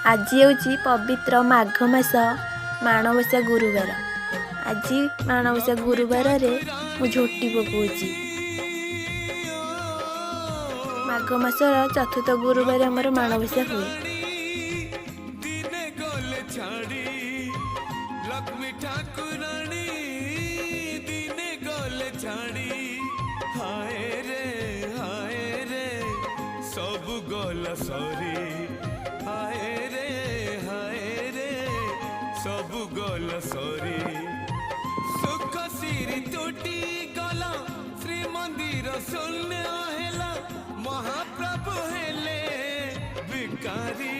आज हूँ पवित्र माघ मास माणवसा गुरुवार। आज माणवसा गुरुवार रे मु झोटी पकाउची। माघ मासर चतुर्थ गुरुवार आमर माणवसा हुए। लक्ष्मी ठाकुरानी दिने गले छाड़ी हाय रे सब गला सरी हाय रे सब गला सरी सुख सिरी टूटी गला श्री मंदिर शून्य हेला महाप्रभु हेले भिकारी